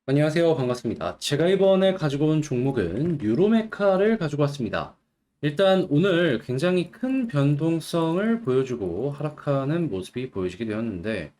안녕하세요. 반갑습니다. 제가 이번에 가지고 온 종목은 유로메카를 가지고 왔습니다. 일단 오늘 굉장히 큰 변동성을 보여주고 하락하는 모습이 보여지게 되었는데,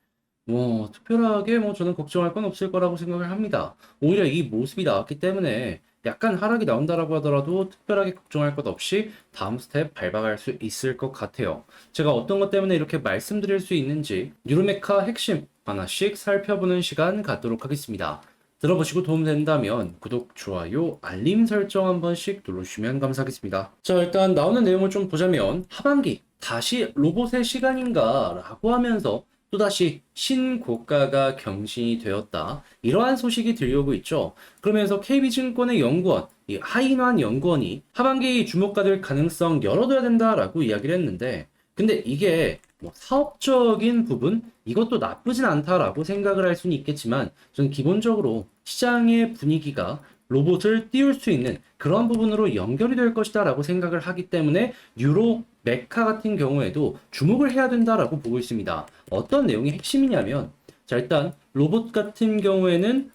특별하게 저는 걱정할 건 없을 거라고 생각을 합니다. 오히려 이 모습이 나왔기 때문에 약간 하락이 나온다라고 하더라도 특별하게 걱정할 것 없이 다음 스텝 밟아갈 수 있을 것 같아요. 제가 어떤 것 때문에 이렇게 말씀드릴 수 있는지 유로메카 핵심 하나씩 살펴보는 시간 갖도록 하겠습니다. 들어보시고 도움된다면 구독, 좋아요, 알림 설정 한 번씩 눌러주시면 감사하겠습니다. 자, 일단 나오는 내용을 좀 보자면 하반기 다시 로봇의 시간인가 라고 하면서 또다시 신고가가 경신이 되었다. 이러한 소식이 들려오고 있죠. 그러면서 KB증권의 연구원, 이 하인환 연구원이 하반기 주목받을 가능성 열어둬야 된다라고 이야기를 했는데, 근데 이게 사업적인 부분 이것도 나쁘진 않다라고 생각을 할 수는 있겠지만 저는 기본적으로 시장의 분위기가 로봇을 띄울 수 있는 그런 부분으로 연결이 될 것이다 라고 생각을 하기 때문에 유로 메카 같은 경우에도 주목을 해야 된다라고 보고 있습니다. 어떤 내용이 핵심이냐면, 자, 일단 로봇 같은 경우에는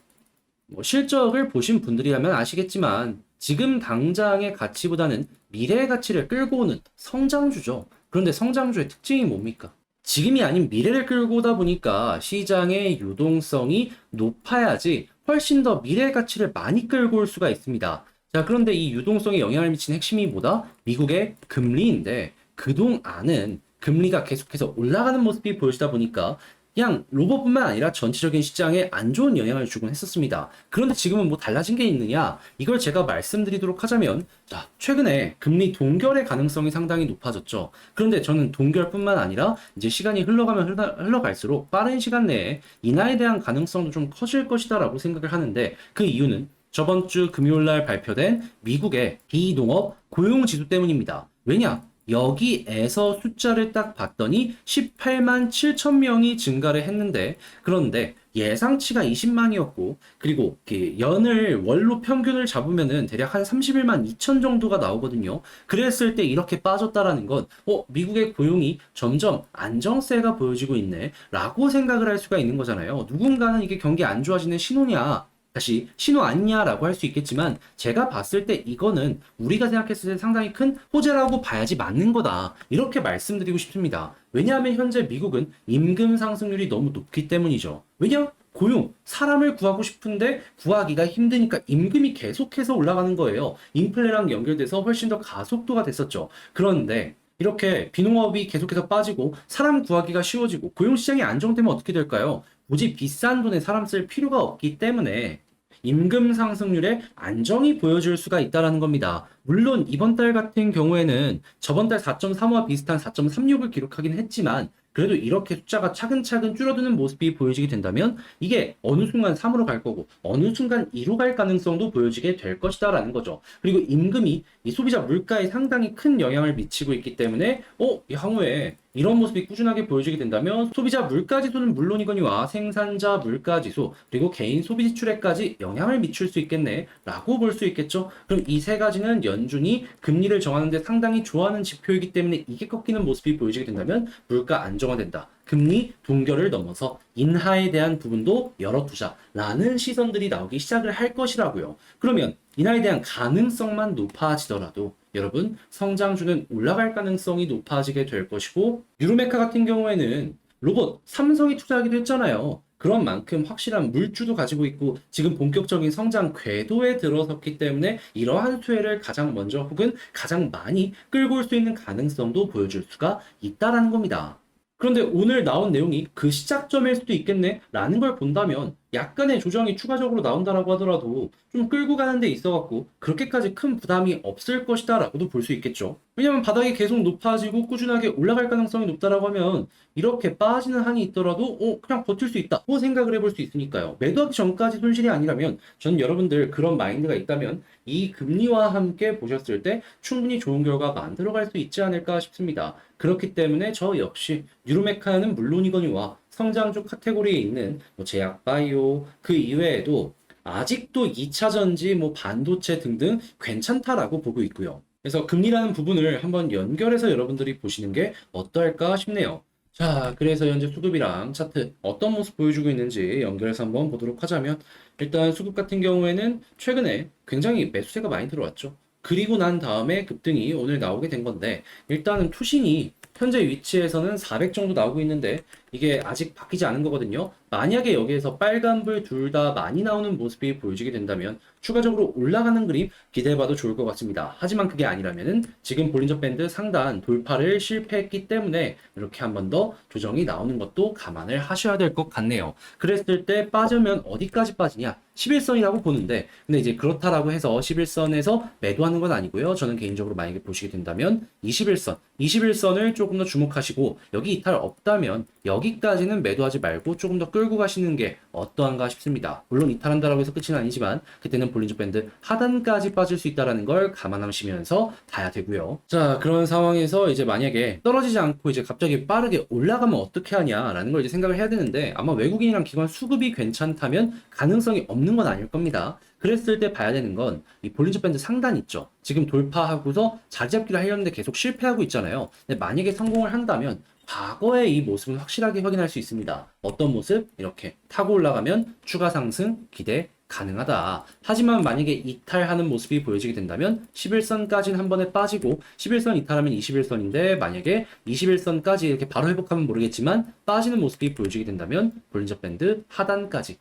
실적을 보신 분들이라면 아시겠지만 지금 당장의 가치보다는 미래의 가치를 끌고 오는 성장주죠. 그런데 성장주의 특징이 뭡니까? 지금이 아닌 미래를 끌고 오다 보니까 시장의 유동성이 높아야지 훨씬 더 미래의 가치를 많이 끌고 올 수가 있습니다. 자, 그런데 이 유동성에 영향을 미치는 핵심이 뭐다? 미국의 금리인데 그동안은 금리가 계속해서 올라가는 모습이 보여지다 보니까 그냥 로봇뿐만 아니라 전체적인 시장에 안 좋은 영향을 주곤 했었습니다. 그런데 지금은 뭐 달라진 게 있느냐? 이걸 제가 말씀드리도록 하자면, 자, 최근에 금리 동결의 가능성이 상당히 높아졌죠. 그런데 저는 동결뿐만 아니라 이제 시간이 흘러가면 흘러갈수록 빠른 시간 내에 인하에 대한 가능성도 좀 커질 것이다라고 생각을 하는데, 그 이유는 저번 주 금요일 날 발표된 미국의 비농업 고용 지수 때문입니다. 왜냐? 여기에서 숫자를 딱 봤더니 18만 7천 명이 증가를 했는데, 그런데 예상치가 20만이었고, 그리고 연을 월로 평균을 잡으면은 대략 한 31만 2천 정도가 나오거든요. 그랬을 때 이렇게 빠졌다라는 건 미국의 고용이 점점 안정세가 보여지고 있네 라고 생각을 할 수가 있는 거잖아요. 누군가는 이게 경기 안 좋아지는 신호냐, 다시 신호 아니냐라고 할 수 있겠지만, 제가 봤을 때 이거는 우리가 생각했을 때 상당히 큰 호재라고 봐야지 맞는 거다, 이렇게 말씀드리고 싶습니다. 왜냐하면 현재 미국은 임금 상승률이 너무 높기 때문이죠. 왜냐? 고용, 사람을 구하고 싶은데 구하기가 힘드니까 임금이 계속해서 올라가는 거예요. 인플레랑 연결돼서 훨씬 더 가속도가 됐었죠. 그런데 이렇게 비농업이 계속해서 빠지고 사람 구하기가 쉬워지고 고용시장이 안정되면 어떻게 될까요? 굳이 비싼 돈에 사람 쓸 필요가 없기 때문에 임금 상승률에 안정이 보여줄 수가 있다는 겁니다. 물론 이번 달 같은 경우에는 저번 달 4.35와 비슷한 4.36을 기록하긴 했지만, 그래도 이렇게 숫자가 차근차근 줄어드는 모습이 보여지게 된다면 이게 어느 순간 3으로 갈 거고 어느 순간 2로 갈 가능성도 보여지게 될 것이다라는 거죠. 그리고 임금이 이 소비자 물가에 상당히 큰 영향을 미치고 있기 때문에 향후에 이런 모습이 꾸준하게 보여지게 된다면 소비자 물가지수는 물론이거니와 생산자 물가지수 그리고 개인 소비 지출에까지 영향을 미칠 수 있겠네 라고 볼 수 있겠죠. 그럼 이 세 가지는 연준이 금리를 정하는데 상당히 좋아하는 지표이기 때문에 이게 꺾이는 모습이 보여지게 된다면 물가 안정화된다, 금리 동결을 넘어서 인하에 대한 부분도 열어두자라는 시선들이 나오기 시작을 할 것이라고요. 그러면 인하에 대한 가능성만 높아지더라도 여러분, 성장주는 올라갈 가능성이 높아지게 될 것이고, 유로메카 같은 경우에는 로봇 삼성이 투자하기도 했잖아요. 그런 만큼 확실한 물주도 가지고 있고 지금 본격적인 성장 궤도에 들어섰기 때문에 이러한 수혜를 가장 먼저 혹은 가장 많이 끌고 올 수 있는 가능성도 보여줄 수가 있다라는 겁니다. 그런데 오늘 나온 내용이 그 시작점일 수도 있겠네 라는 걸 본다면 약간의 조정이 추가적으로 나온다라고 하더라도 좀 끌고 가는 데 있어갖고 그렇게까지 큰 부담이 없을 것이다 라고도 볼 수 있겠죠. 왜냐면 바닥이 계속 높아지고 꾸준하게 올라갈 가능성이 높다라고 하면 이렇게 빠지는 한이 있더라도 그냥 버틸 수 있다고 생각을 해볼 수 있으니까요. 매도하기 전까지 손실이 아니라면 저는 여러분들 그런 마인드가 있다면 이 금리와 함께 보셨을 때 충분히 좋은 결과 만들어갈 수 있지 않을까 싶습니다. 그렇기 때문에 저 역시 유로메카는 물론이거니와 성장주 카테고리에 있는 제약 바이오 그 이외에도 아직도 2차 전지, 반도체 등등 괜찮다라고 보고 있고요. 그래서 금리라는 부분을 한번 연결해서 여러분들이 보시는 게 어떨까 싶네요. 자, 그래서 현재 수급이랑 차트 어떤 모습 보여주고 있는지 연결해서 한번 보도록 하자면, 일단 수급 같은 경우에는 최근에 굉장히 매수세가 많이 들어왔죠. 그리고 난 다음에 급등이 오늘 나오게 된 건데, 일단은 투신이 현재 위치에서는 400 정도 나오고 있는데, 이게 아직 바뀌지 않은 거거든요. 만약에 여기에서 빨간불 둘 다 많이 나오는 모습이 보여지게 된다면 추가적으로 올라가는 그림 기대해봐도 좋을 것 같습니다. 하지만 그게 아니라면은 지금 볼린저 밴드 상단 돌파를 실패했기 때문에 이렇게 한 번 더 조정이 나오는 것도 감안을 하셔야 될 것 같네요. 그랬을 때 빠지면 어디까지 빠지냐? 11선이라고 보는데, 근데 이제 그렇다라고 해서 11선에서 매도하는 건 아니고요. 저는 개인적으로 만약에 보시게 된다면 21선을 조금 더 주목하시고, 여기 이탈 없다면 여기까지는 매도하지 말고 조금 더 끌고 가시는 게 어떠한가 싶습니다. 물론 이탈한다라고 해서 끝은 아니지만 그때는 볼린저 밴드 하단까지 빠질 수 있다는 걸 감안하시면서 봐야 되고요. 자, 그런 상황에서 이제 만약에 떨어지지 않고 이제 갑자기 빠르게 올라가면 어떻게 하냐라는 걸 이제 생각을 해야 되는데, 아마 외국인이랑 기관 수급이 괜찮다면 가능성이 없는 건 아닐 겁니다. 그랬을 때 봐야 되는 건 이 볼린저 밴드 상단 있죠. 지금 돌파하고서 자리 잡기를 하려는데 계속 실패하고 있잖아요. 근데 만약에 성공을 한다면 과거의 이 모습은 확실하게 확인할 수 있습니다. 어떤 모습? 이렇게 타고 올라가면 추가 상승 기대 가능하다. 하지만 만약에 이탈하는 모습이 보여지게 된다면 11선까지는 한 번에 빠지고, 11선 이탈하면 21선인데 만약에 21선까지 이렇게 바로 회복하면 모르겠지만 빠지는 모습이 보여지게 된다면 볼린저 밴드 하단까지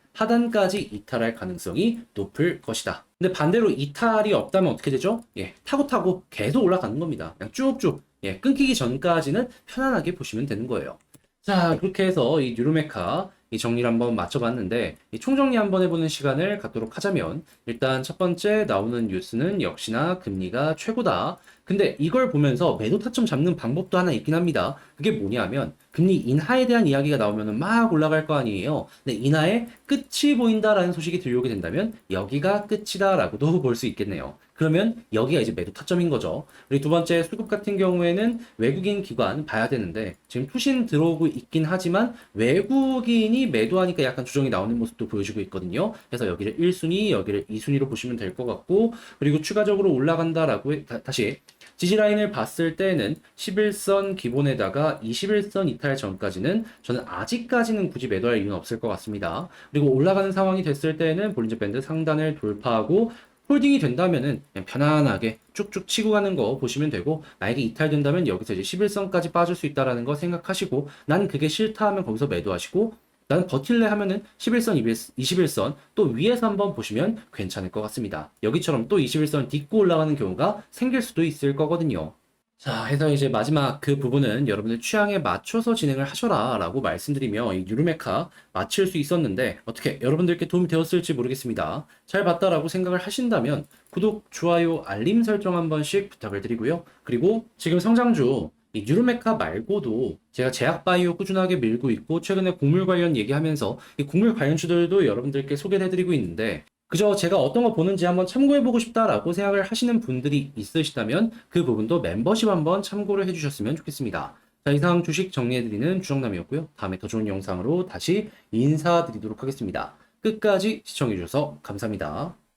이탈할 가능성이 높을 것이다. 근데 반대로 이탈이 없다면 어떻게 되죠? 예, 타고 계속 올라가는 겁니다. 그냥 쭉쭉, 예, 끊기기 전까지는 편안하게 보시면 되는 거예요. 자, 그렇게 해서 이 뉴로메카 이 정리를 한번 맞춰봤는데, 이 총정리 한번 해보는 시간을 갖도록 하자면, 일단 첫 번째 나오는 뉴스는 역시나 금리가 최고다. 근데 이걸 보면서 매도 타점 잡는 방법도 하나 있긴 합니다. 그게 뭐냐면 금리 인하에 대한 이야기가 나오면 막 올라갈 거 아니에요. 근데 인하의 끝이 보인다라는 소식이 들려오게 된다면 여기가 끝이다라고도 볼 수 있겠네요. 그러면 여기가 이제 매도 타점인 거죠. 그리고 두 번째 수급 같은 경우에는 외국인 기관 봐야 되는데, 지금 투신 들어오고 있긴 하지만 외국인이 매도하니까 약간 조정이 나오는 모습도 보여주고 있거든요. 그래서 여기를 1순위, 여기를 2순위로 보시면 될 것 같고, 그리고 추가적으로 올라간다라고 다시 지지라인을 봤을 때는 11선 기본에다가 21선 이탈 전까지는 저는 아직까지는 굳이 매도할 이유는 없을 것 같습니다. 그리고 올라가는 상황이 됐을 때는 볼린저 밴드 상단을 돌파하고 홀딩이 된다면은 그냥 편안하게 쭉쭉 치고 가는 거 보시면 되고, 만약에 이탈된다면 여기서 이제 11선까지 빠질 수 있다라는 거 생각하시고, 난 그게 싫다 하면 거기서 매도하시고, 난 버틸래 하면은 11선, 21선 또 위에서 한번 보시면 괜찮을 것 같습니다. 여기처럼 또 21선 딛고 올라가는 경우가 생길 수도 있을 거거든요. 자, 해서 이제 마지막 그 부분은 여러분들 취향에 맞춰서 진행을 하셔라 라고 말씀드리며 이 유르메카 마칠 수 있었는데, 어떻게 여러분들께 도움이 되었을지 모르겠습니다. 잘 봤다라고 생각을 하신다면 구독, 좋아요, 알림 설정 한 번씩 부탁을 드리고요. 그리고 지금 성장주 이 뉴르메카 말고도 제가 제약바이오 꾸준하게 밀고 있고, 최근에 곡물 관련 얘기하면서 이 곡물 관련주들도 여러분들께 소개를 해드리고 있는데, 그저 제가 어떤 거 보는지 한번 참고해보고 싶다라고 생각을 하시는 분들이 있으시다면 그 부분도 멤버십 한번 참고를 해주셨으면 좋겠습니다. 자, 이상 주식 정리해드리는 주정남이었고요. 다음에 더 좋은 영상으로 다시 인사드리도록 하겠습니다. 끝까지 시청해주셔서 감사합니다.